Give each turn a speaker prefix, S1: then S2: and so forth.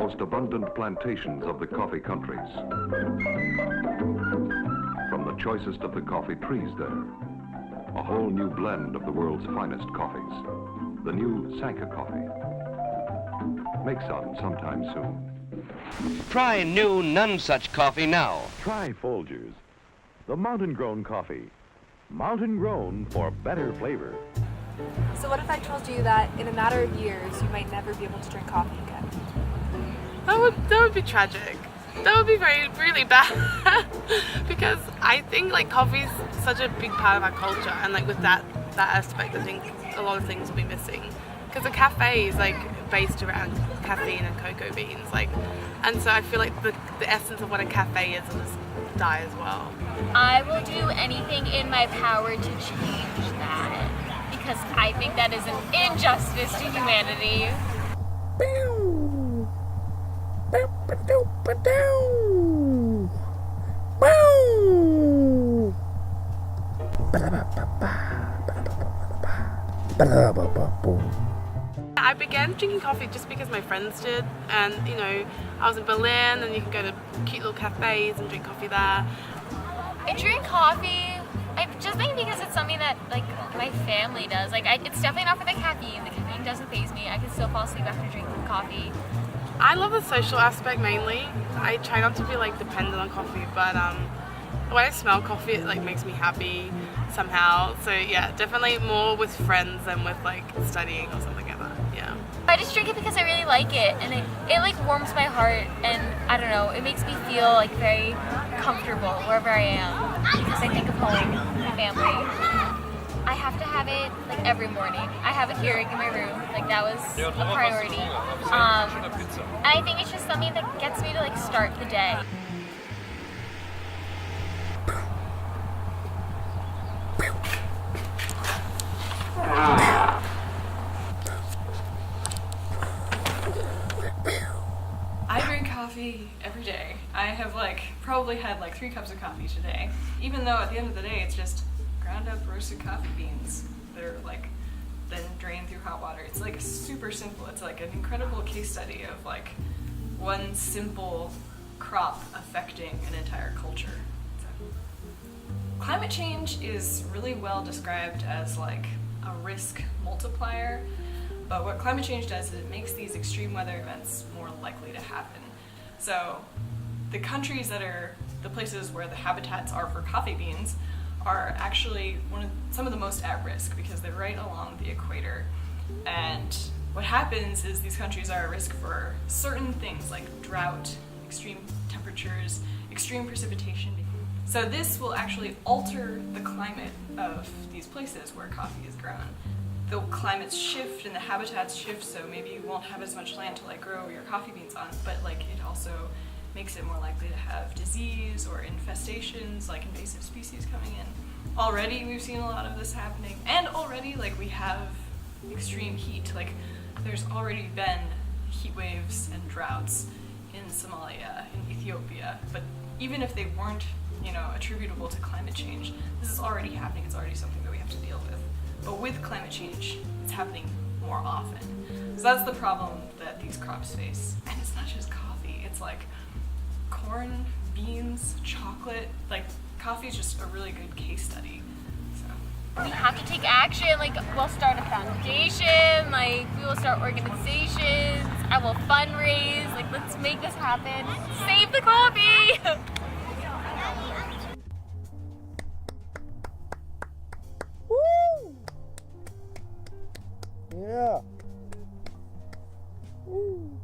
S1: most abundant plantations of the coffee countries. From the choicest of the coffee trees there, a whole new blend of the world's finest coffees. The new Sanka coffee. Make some sometime soon.
S2: Try new none such coffee now.
S3: Try Folgers, the mountain-grown coffee. Mountain-grown for better flavor.
S4: So what if I told you that in a matter of years, you might never be able to drink coffee again?
S5: That would be tragic. That would be really bad. Because I think like coffee's such a big part of our culture, and like with that aspect, I think a lot of things will be missing. Because a cafe is like based around caffeine and cocoa beans, like, and so I feel like the essence of what a cafe is will just die as well.
S6: I will do anything in my power to change that, because I think that is an injustice to humanity.
S5: I began drinking coffee just because my friends did, and you know, I was in Berlin and you can go to cute little cafes and drink coffee there.
S6: I drink coffee, I just think because it's something that like my family does. Like it's definitely not for the caffeine. The caffeine doesn't faze me. I can still fall asleep after drinking coffee.
S5: I love the social aspect mainly. I try not to be like dependent on coffee, but when I smell coffee, it like makes me happy somehow. So yeah, definitely more with friends than with like studying or something like that. Yeah.
S6: I just drink it because I really like it, and it like warms my heart, and I don't know, it makes me feel like very comfortable wherever I am, because I think of home, my family. I have to have it like every morning. I have it here in my room, like that was a priority. And I think it's just something that gets me to like start the day.
S7: I drink coffee every day. I have probably had 3 cups of coffee today, even though at the end of the day it's just ground up roasted coffee beans that are then drained through hot water. It's super simple. It's an incredible case study of one simple crop affecting an entire culture. So, climate change is really well described as a risk multiplier, but what climate change does is it makes these extreme weather events more likely to happen. So the countries that are the places where the habitats are for coffee beans are actually some of the most at risk because they're right along the equator. And what happens is these countries are at risk for certain things like drought, extreme temperatures, extreme precipitation. So this will actually alter the climate of these places where coffee is grown. The climates shift and the habitats shift, so maybe you won't have as much land to grow your coffee beans on, but it also makes it more likely to have disease or infestations, like invasive species coming in. Already we've seen a lot of this happening, and already we have extreme heat. There's already been heat waves and droughts in Somalia, in Ethiopia, but even if they weren't, attributable to climate change, this is already happening. It's already something that we have to deal with. But with climate change, it's happening more often. So that's the problem that these crops face. And it's not just coffee, it's corn, beans, chocolate. Coffee is just a really good case study. So
S6: we have to take action. We'll start a foundation, we will start organizations, I will fundraise, let's make this happen. Save the coffee!
S8: Woo! Yeah. Woo.